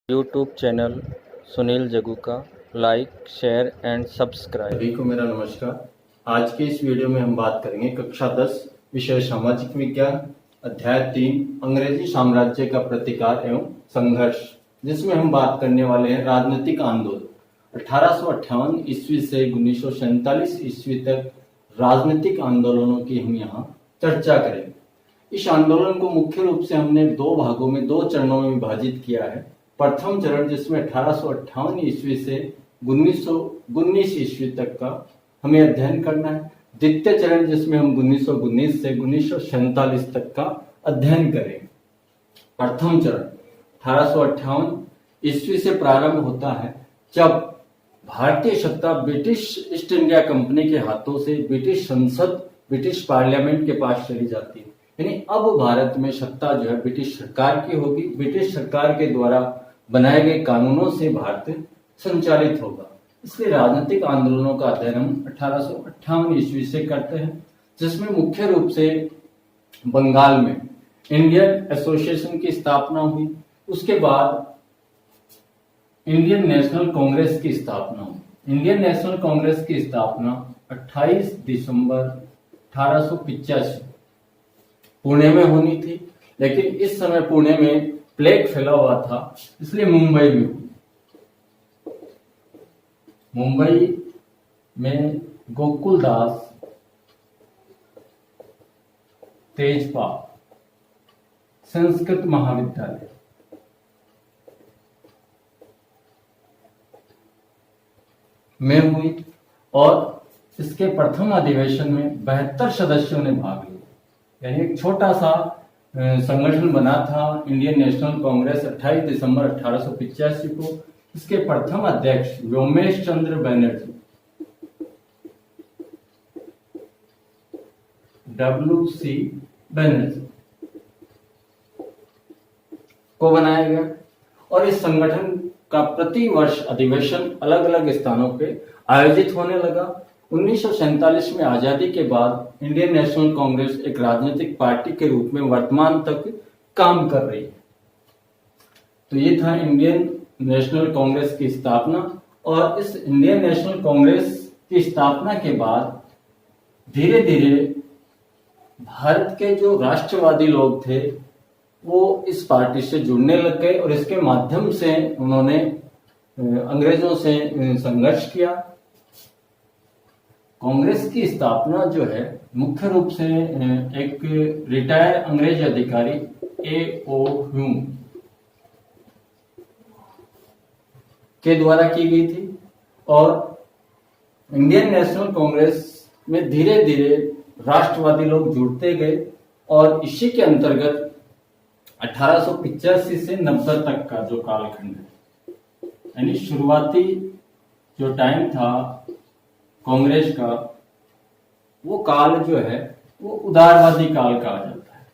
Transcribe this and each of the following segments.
YouTube channel Sunil जगू का like share and subscribe. सभी को मेरा नमस्कार। आज के इस वीडियो में हम बात करेंगे कक्षा 10 विषय सामाजिक विज्ञान अध्याय 3 अंग्रेजी साम्राज्य का प्रतिकार एवं संघर्ष, जिसमें हम बात करने वाले हैं राजनीतिक आंदोलन 1858 ईस्वी से 1947 ईस्वी तक राजनीतिक आंदोलनों की हम यहाँ चर्चा करेंगे। इस आंदोलन को मुख्य रूप से हमने दो भागों में, दो चरणों में विभाजित किया है। प्रथम चरण जिसमें 1858 ईस्वी से 1919 ईस्वी तक का हमें अध्ययन करना है। द्वितीय चरण जिसमें हम 1919 से 1947 तक का अध्ययन करेंगे। प्रथम चरण 1858 ईस्वी से प्रारंभ होता है, जब भारतीय सत्ता ब्रिटिश ईस्ट इंडिया कंपनी के हाथों से ब्रिटिश संसद, ब्रिटिश पार्लियामेंट के पास चली जाती है। यानी अब भारत में सत्ता जो है ब्रिटिश सरकार की होगी। ब्रिटिश सरकार के द्वारा बनाए गए कानूनों से भारत संचालित होगा। इसलिए राजनीतिक आंदोलनों का अध्ययन हम 1858 ईस्वी से करते हैं, जिसमें मुख्य रूप से बंगाल में इंडियन एसोसिएशन की स्थापना हुई। उसके बाद इंडियन नेशनल कांग्रेस की स्थापना हुई। इंडियन नेशनल कांग्रेस की स्थापना 28 दिसंबर 1885 पुणे में होनी थी, लेकिन इस समय पुणे में प्लेग फैला हुआ था, इसलिए मुंबई में हुई। मुंबई में गोकुलदास तेजपाल संस्कृत महाविद्यालय में हुई और इसके प्रथम अधिवेशन में 72 सदस्यों ने भाग लिया। यानी एक छोटा सा संगठन बना था इंडियन नेशनल कांग्रेस 28 दिसंबर 1885 को। इसके प्रथम अध्यक्ष व्योमेश चंद्र बनर्जी WC बनर्जी को बनाया गया और इस संगठन का प्रति वर्ष अधिवेशन अलग अलग स्थानों पे आयोजित होने लगा। 1947 में आजादी के बाद इंडियन नेशनल कांग्रेस एक राजनीतिक पार्टी के रूप में वर्तमान तक काम कर रही है। तो ये था इंडियन नेशनल कांग्रेस की स्थापना। और इस इंडियन नेशनल कांग्रेस की स्थापना के बाद धीरे धीरे भारत के जो राष्ट्रवादी लोग थे वो इस पार्टी से जुड़ने लग गए और इसके माध्यम से उन्होंने अंग्रेजों से संघर्ष किया। कांग्रेस की स्थापना जो है मुख्य रूप से एक रिटायर अंग्रेज अधिकारी A.O. ह्यूम के द्वारा की गई थी और इंडियन नेशनल कांग्रेस में धीरे धीरे राष्ट्रवादी लोग जुड़ते गए और इसी के अंतर्गत 1885 से 90 तक का जो कालखंड है, यानी शुरुआती जो टाइम था कांग्रेस का, वो काल जो है वो उदारवादी काल कहा जाता है।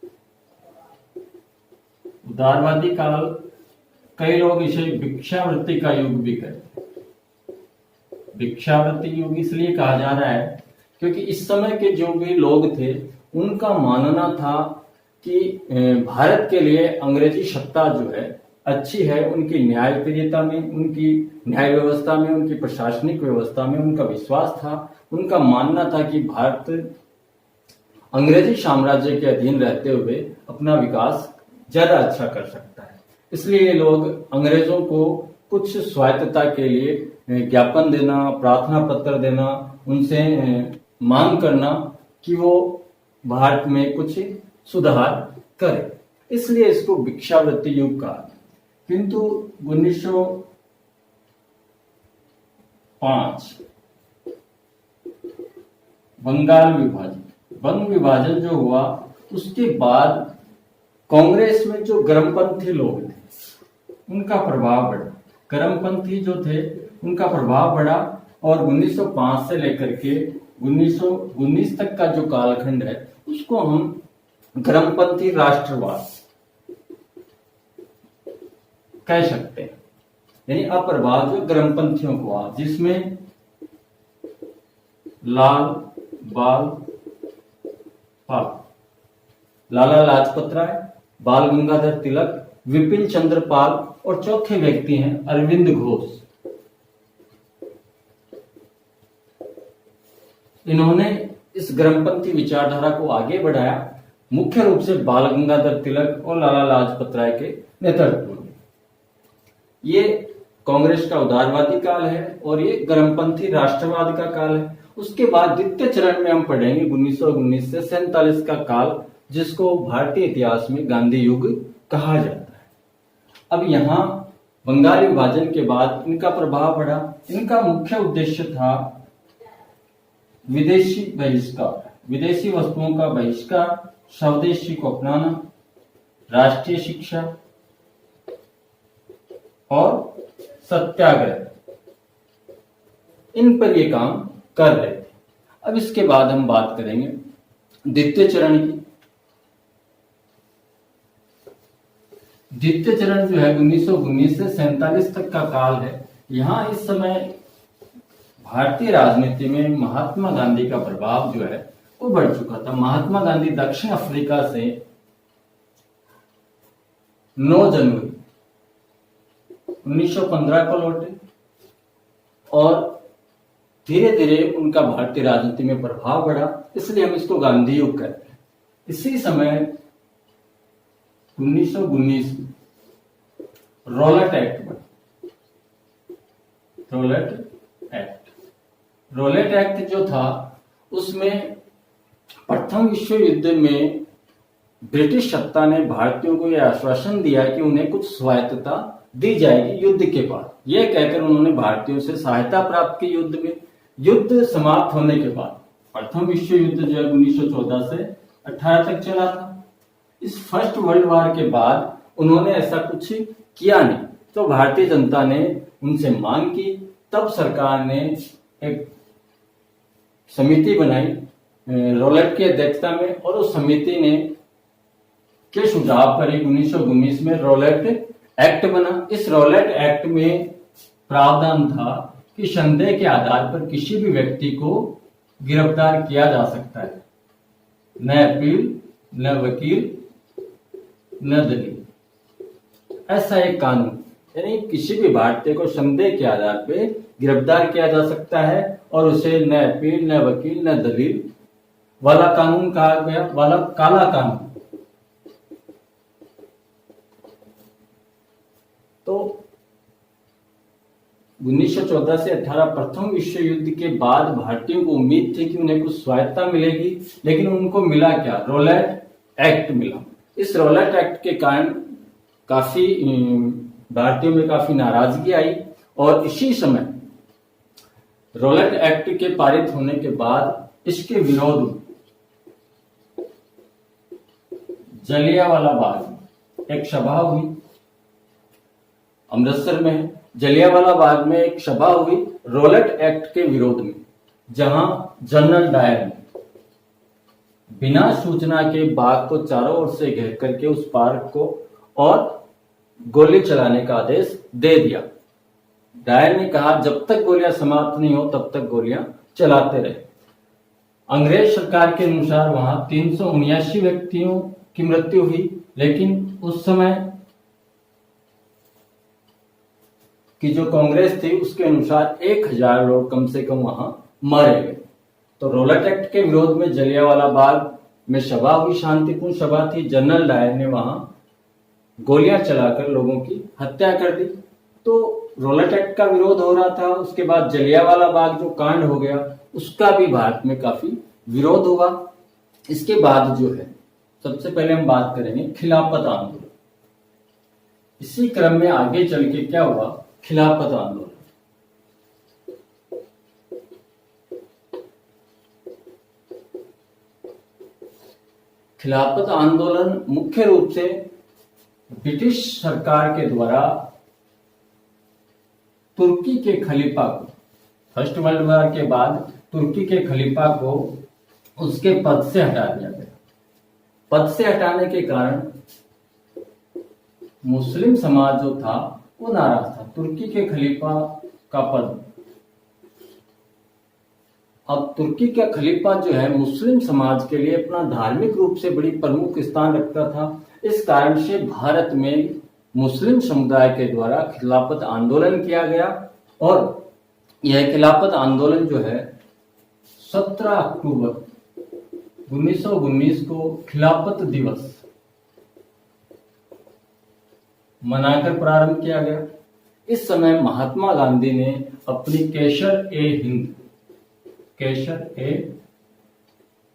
उदारवादी काल, कई लोग इसे भिक्षावृत्ति का युग भी कहते हैं। भिक्षावृत्ति युग इसलिए कहा जा रहा है क्योंकि इस समय के जो भी लोग थे उनका मानना था कि भारत के लिए अंग्रेजी सत्ता जो है अच्छी है। उनकी न्यायप्रियता में, उनकी न्याय व्यवस्था में, उनकी प्रशासनिक व्यवस्था में उनका विश्वास था। उनका मानना था कि भारत अंग्रेजी साम्राज्य के अधीन रहते हुए अपना विकास ज्यादा अच्छा कर सकता है। इसलिए ये लोग अंग्रेजों को कुछ स्वायत्तता के लिए ज्ञापन देना, प्रार्थना पत्र देना, उनसे मांग करना कि वो भारत में कुछ सुधार करे, इसलिए इसको भिक्षावृत्ति युग कहा। किंतु 1905 बंग विभाजन जो हुआ उसके बाद कांग्रेस में जो गर्मपंथी लोग थे उनका प्रभाव बढ़ा। गर्मपंथी जो थे उनका प्रभाव बढ़ा और 1905 से लेकर के 1919 तक का जो कालखंड है उसको हम गर्मपंथी राष्ट्रवाद कह सकते हैं। यानी अप्रभाव जो गर्मपंथियों को हुआ, जिसमें लाला लाजपत राय, बाल गंगाधर तिलक, विपिन चंद्र पाल और चौथे व्यक्ति हैं अरविंद घोष। इन्होंने इस गर्मपंथी विचारधारा को आगे बढ़ाया, मुख्य रूप से बाल गंगाधर तिलक और लाला लाजपत राय के नेतृत्व में। ये कांग्रेस का उदारवादी काल है और ये गर्मपंथी राष्ट्रवाद का काल है। उसके बाद द्वितीय चरण में हम पढ़ेंगे 1919 से 47 का काल, जिसको भारतीय इतिहास में गांधी युग कहा जाता है। अब यहाँ बंगाल विभाजन के बाद इनका प्रभाव बढ़ा। इनका मुख्य उद्देश्य था विदेशी बहिष्कार, विदेशी वस्तुओं का बहिष्कार, स्वदेशी को अपनाना, राष्ट्रीय शिक्षा और सत्याग्रह, इन पर ये काम कर रहे थे। अब इसके बाद हम बात करेंगे द्वितीय चरण की। द्वितीय चरण जो है 1919 से 47 तक का काल है। यहाँ इस समय भारतीय राजनीति में महात्मा गांधी का प्रभाव जो है वो बढ़ चुका था। महात्मा गांधी दक्षिण अफ्रीका से 9 जनवरी 1915 को लौटे और धीरे धीरे उनका भारतीय राजनीति में प्रभाव बढ़ा, इसलिए हम इसको गांधी युग कहते हैं। इसी समय 1919 में रॉलेट एक्ट बना। रॉलेट एक्ट जो था उसमें प्रथम विश्व युद्ध में ब्रिटिश सत्ता ने भारतीयों को यह आश्वासन दिया कि उन्हें कुछ स्वायत्तता दी जाएगी युद्ध के बाद। यह कहकर उन्होंने भारतीयों से सहायता प्राप्त की युद्ध में। युद्ध समाप्त होने के बाद प्रथम विश्व युद्ध जो है 1914 से 18 तक चला था। इस फर्स्ट वर्ल्ड वॉर के बाद उन्होंने ऐसा कुछ किया नहीं, तो भारतीय जनता ने उनसे मांग की। तब सरकार ने एक समिति बनाई रॉलेट की अध्यक्षता में, और उस समिति ने के सुझाव पर 1919 में रॉलेट एक्ट बना। इस रॉलेट एक्ट में प्रावधान था कि संदेह के आधार पर किसी भी व्यक्ति को गिरफ्तार किया जा सकता है, न अपील, न वकील, न दलील। ऐसा एक कानून, यानी किसी भी भारतीय को संदेह के आधार पर गिरफ्तार किया जा सकता है और उसे न अपील, न वकील, न दलील वाला कानून कहा गया, वाला काला कानून। तो 1914 से 18 प्रथम विश्व युद्ध के बाद भारतीयों को उम्मीद थी कि उन्हें कुछ स्वायत्तता मिलेगी, लेकिन उनको मिला क्या? रॉलेट एक्ट मिला। इस रॉलेट एक्ट के कारण काफी भारतीयों में काफी नाराजगी आई, और इसी समय रॉलेट एक्ट के पारित होने के बाद इसके विरोध में जलियांवाला बाग एक सभा हुई। अमृतसर में जलियांवाला बाग में एक सभा हुई रॉलेट एक्ट के विरोध में, जहां जनरल डायर ने बिना सूचना के बाग को चारों ओर से घेर करके उस पार्क को और गोली चलाने का आदेश दे दिया। डायर ने कहा जब तक गोलियां समाप्त नहीं हो तब तक गोलियां चलाते रहे। अंग्रेज सरकार के अनुसार वहां 379 व्यक्तियों की मृत्यु हुई, लेकिन उस समय की जो कांग्रेस थी उसके अनुसार 1000 लोग कम से कम वहां मारे गए। तो रॉलेट एक्ट के विरोध में जलियांवाला बाग में सभा हुई, शांतिपूर्ण सभा थी। जनरल डायर ने वहां गोलियां चलाकर लोगों की हत्या कर दी। तो रॉलेट एक्ट का विरोध हो रहा था। उसके बाद जलियांवाला बाग जो कांड हो गया उसका भी भारत में काफी विरोध हुआ। इसके बाद जो है सबसे पहले हम बात करेंगे खिलाफत आंदोलन। इसी क्रम में आगे चल के क्या हुआ? खिलाफत आंदोलन। खिलाफत आंदोलन मुख्य रूप से ब्रिटिश सरकार के द्वारा तुर्की के खलीफा को, फर्स्ट वर्ल्ड वॉर के बाद तुर्की के खलीफा को उसके पद से हटा दिया गया। पद से हटाने के कारण मुस्लिम समाज जो था वो नाराज था। तुर्की के खलीफा का पद, अब तुर्की का खलीफा जो है मुस्लिम समाज के लिए अपना धार्मिक रूप से बड़ी प्रमुख स्थान रखता था। इस कारण से भारत में मुस्लिम समुदाय के द्वारा खिलाफत आंदोलन किया गया और यह खिलाफत आंदोलन जो है 17 अक्टूबर 1919 को खिलाफत दिवस मनाकर प्रारंभ किया गया। इस समय महात्मा गांधी ने अपनी केसर ए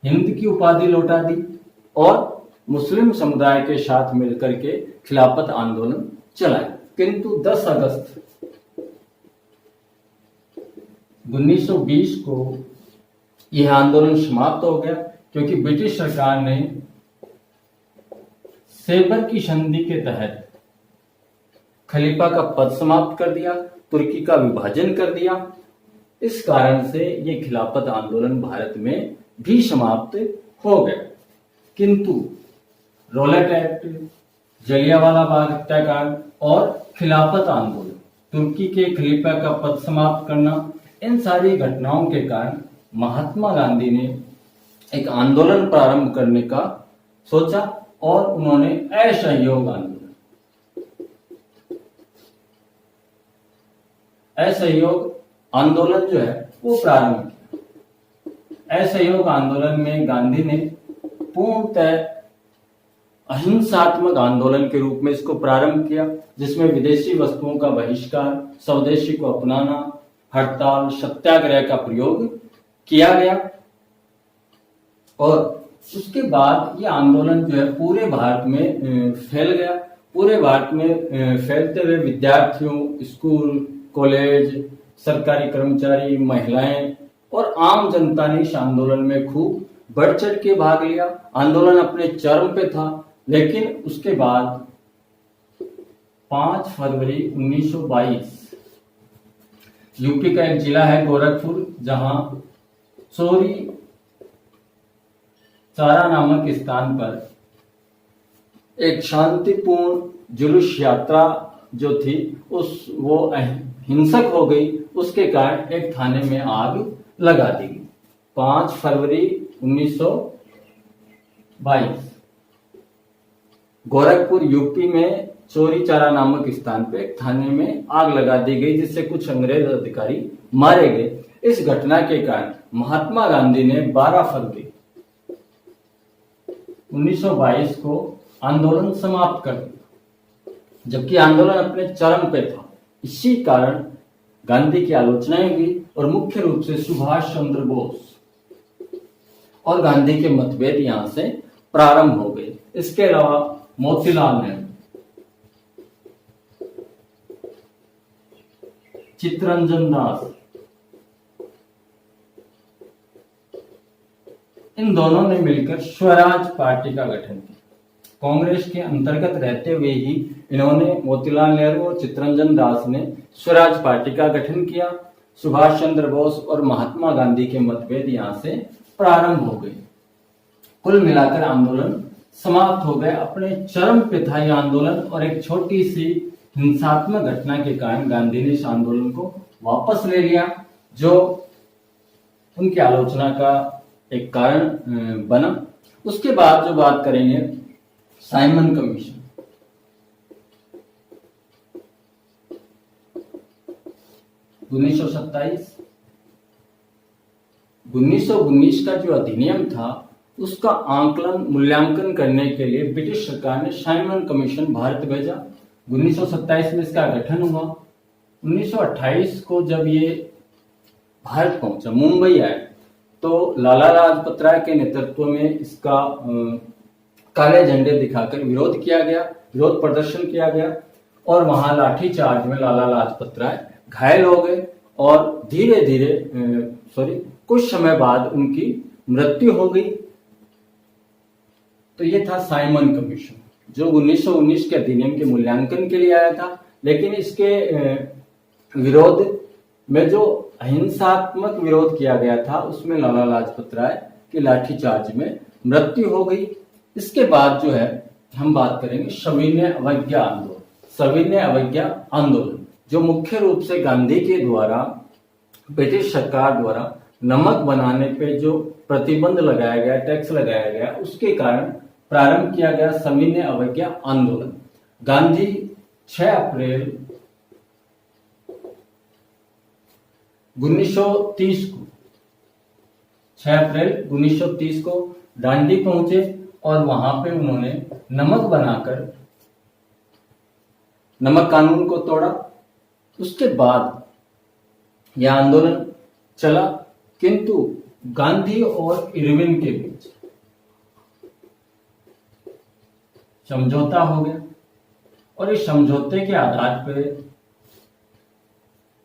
हिंद की उपाधि लौटा दी और मुस्लिम समुदाय के साथ मिलकर के खिलाफत आंदोलन चलाया। किंतु 10 अगस्त 1920 को यह आंदोलन समाप्त हो गया, क्योंकि ब्रिटिश सरकार ने सेबर की संधि के तहत खलीफा का पद समाप्त कर दिया, तुर्की का विभाजन कर दिया। इस कारण से ये खिलाफत आंदोलन भारत में भी समाप्त हो गया। किंतु रॉलेट एक्ट, जलियांवाला बाग हत्याकांड और खिलाफत आंदोलन, तुर्की के खलीफा का पद समाप्त करना, इन सारी घटनाओं के कारण महात्मा गांधी ने एक आंदोलन प्रारंभ करने का सोचा और उन्होंने असहयोग आंदोलन जो है वो प्रारंभ किया। असहयोग आंदोलन में गांधी ने पूर्णतः अहिंसात्मक आंदोलन के रूप में इसको प्रारंभ किया, जिसमें विदेशी वस्तुओं का बहिष्कार, स्वदेशी को अपनाना, हड़ताल, सत्याग्रह का प्रयोग किया गया। और उसके बाद ये आंदोलन जो है पूरे भारत में फैल गया। पूरे भारत में फैलते हुए विद्यार्थियों, स्कूल, कॉलेज, सरकारी कर्मचारी, महिलाएं और आम जनता ने इस आंदोलन में खूब बढ़ चढ़ के भाग लिया। आंदोलन अपने चरम पे था, लेकिन उसके बाद 5 फरवरी 1922 यूपी का एक जिला है गोरखपुर, जहां चौरी चारा नामक स्थान पर एक शांतिपूर्ण जुलूस यात्रा जो थी वो हिंसक हो गई। उसके कारण एक थाने में आग लगा दी गई। 5 फरवरी 1922 गोरखपुर यूपी में चौरी चारा नामक स्थान पे एक थाने में आग लगा दी गई, जिससे कुछ अंग्रेज अधिकारी मारे गए। इस घटना के कारण महात्मा गांधी ने 12 फरवरी 1922 को आंदोलन समाप्त कर दिया, जबकि आंदोलन अपने चरम पे था। इसी कारण गांधी की आलोचनाएं हुई और मुख्य रूप से सुभाष चंद्र बोस और गांधी के मतभेद यहां से प्रारंभ हो गए। इसके अलावा मोतीलाल नेहरू, चित्तरंजन दास, इन दोनों ने मिलकर स्वराज पार्टी का गठन किया। कांग्रेस के अंतर्गत रहते हुए ही इन्होंने, मोतीलाल नेहरू और चित्तरंजन दास ने स्वराज पार्टी का गठन किया। सुभाष चंद्र बोस और महात्मा गांधी के मतभेद यहां से प्रारंभ हो गए। कुल मिलाकर आंदोलन समाप्त हो गए। अपने चरम पे था यह आंदोलन और एक छोटी सी हिंसात्मक घटना के कारण गांधी ने इस आंदोलन को वापस ले लिया, जो उनकी आलोचना का एक कारण बना। उसके बाद जो बात करेंगे साइमन कमीशन। उन्नीस 1919 का जो अधिनियम था उसका आंकलन मूल्यांकन करने के लिए ब्रिटिश सरकार ने साइमन कमीशन भारत भेजा। 1927 में इसका गठन हुआ। 1928 को जब ये भारत पहुंचा, मुंबई आए, तो लाला लाजपत राय के नेतृत्व में इसका काले झंडे दिखाकर विरोध किया गया, विरोध प्रदर्शन किया गया और वहां लाठीचार्ज में लाला लाजपत राय घायल हो गए और धीरे धीरे कुछ समय बाद उनकी मृत्यु हो गई। तो ये था साइमन कमीशन, जो 1919 के अधिनियम के मूल्यांकन के लिए आया था, लेकिन इसके विरोध में जो अहिंसात्मक विरोध किया गया था उसमें लाला लाजपत राय की लाठीचार्ज में मृत्यु हो गई। इसके बाद जो है हम बात करेंगे सविनय अवज्ञा आंदोलन। सविनय अवज्ञा आंदोलन जो मुख्य रूप से गांधी के द्वारा ब्रिटिश सरकार द्वारा नमक बनाने पे जो प्रतिबंध लगाया गया, टैक्स लगाया गया, उसके कारण प्रारंभ किया गया सविनय अवज्ञा आंदोलन। गांधी 6 अप्रैल 1930 को 6 अप्रैल 1930 को दांडी पहुंचे और वहां पे उन्होंने नमक बनाकर नमक कानून को तोड़ा। उसके बाद यह आंदोलन चला, किंतु गांधी और इरविन के बीच समझौता हो गया और इस समझौते के आधार पर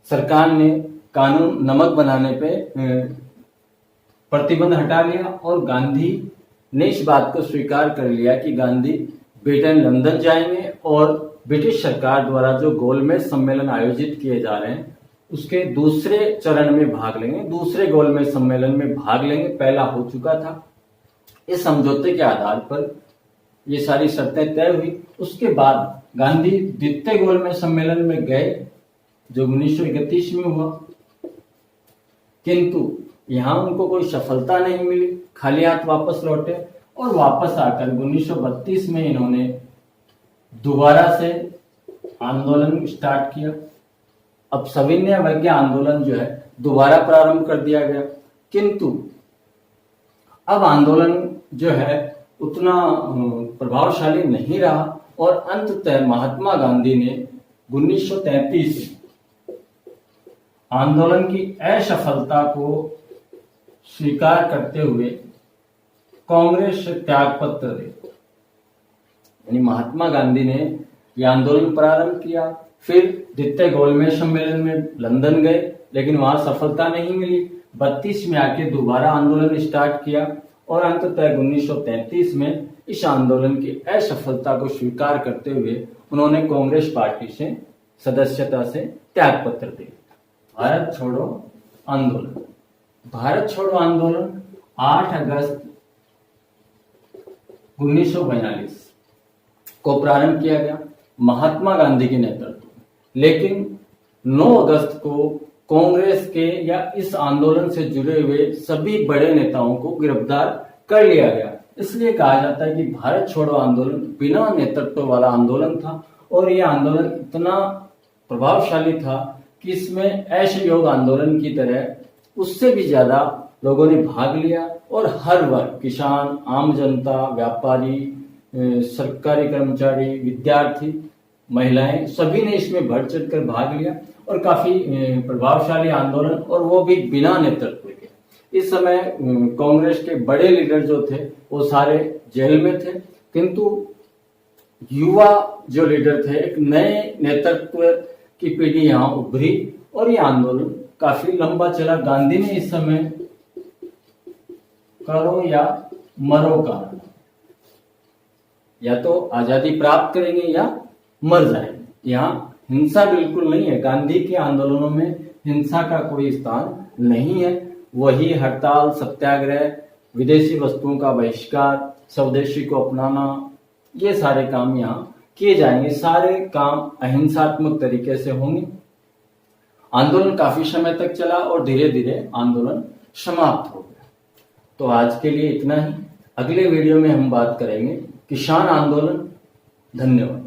सरकार ने कानून नमक बनाने पे प्रतिबंध हटा लिया और गांधी ने इस बात को स्वीकार कर लिया कि गांधी ब्रिटेन लंदन जाएंगे और ब्रिटिश सरकार द्वारा जो गोलमेज सम्मेलन आयोजित किए जा रहे हैं उसके दूसरे चरण में भाग लेंगे, दूसरे गोलमेज सम्मेलन में भाग लेंगे। पहला हो चुका था। इस समझौते के आधार पर ये सारी शर्तें तय हुई। उसके बाद गांधी द्वितीय गोलमेज सम्मेलन में गए जो 1931 में हुआ, किंतु यहां उनको कोई सफलता नहीं मिली, खाली हाथ वापस लौटे और वापस आकर 1932 में इन्होंने दोबारा से आंदोलन स्टार्ट किया। अब सविनय अवज्ञा आंदोलन जो है दोबारा प्रारंभ कर दिया गया, किंतु अब आंदोलन जो है उतना प्रभावशाली नहीं रहा और अंततः महात्मा गांधी ने 1933 में आंदोलन की असफलता को स्वीकार करते हुए कांग्रेस से त्याग पत्र दिया। यानी महात्मा गांधी ने यह आंदोलन प्रारंभ किया, फिर द्वितीय गोलमेज सम्मेलन में लंदन गए, लेकिन वहां सफलता नहीं मिली। 32 में आके दोबारा आंदोलन स्टार्ट किया और अंततः 1933 में इस आंदोलन की असफलता को स्वीकार करते हुए उन्होंने कांग्रेस पार्टी से सदस्यता से त्याग पत्र दिया। भारत छोड़ो आंदोलन। भारत छोड़ो आंदोलन 8 अगस्त 1942 को प्रारंभ किया गया महात्मा गांधी के नेतृत्व में, लेकिन 9 अगस्त को कांग्रेस के या इस आंदोलन से जुड़े हुए सभी बड़े नेताओं को गिरफ्तार कर लिया गया। इसलिए कहा जाता है कि भारत छोड़ो आंदोलन बिना नेतृत्व वाला आंदोलन था और यह आंदोलन इतना प्रभावशाली था कि इसमें असहयोग आंदोलन की तरह उससे भी ज्यादा लोगों ने भाग लिया और हर वर्ग, किसान, आम जनता, व्यापारी, सरकारी कर्मचारी, विद्यार्थी, महिलाएं, सभी ने इसमें बढ़ चढ़ कर भाग लिया और काफी प्रभावशाली आंदोलन, और वो भी बिना नेतृत्व के। इस समय कांग्रेस के बड़े लीडर जो थे वो सारे जेल में थे, किंतु युवा जो लीडर थे, एक नए नेतृत्व की पीढ़ी यहाँ उभरी और ये आंदोलन काफी लंबा चला। गांधी ने इस समय करो या मरो का, या तो आजादी प्राप्त करेंगे या मर जाएंगे। यहाँ हिंसा बिल्कुल नहीं है। गांधी के आंदोलनों में हिंसा का कोई स्थान नहीं है। वही हड़ताल, सत्याग्रह, विदेशी वस्तुओं का बहिष्कार, स्वदेशी को अपनाना, ये सारे काम यहाँ किए जाएंगे। सारे काम अहिंसात्मक तरीके से होंगे। आंदोलन काफी समय तक चला और धीरे धीरे आंदोलन समाप्त हो गया। तो आज के लिए इतना ही। अगले वीडियो में हम बात करेंगे किसान आंदोलन। धन्यवाद।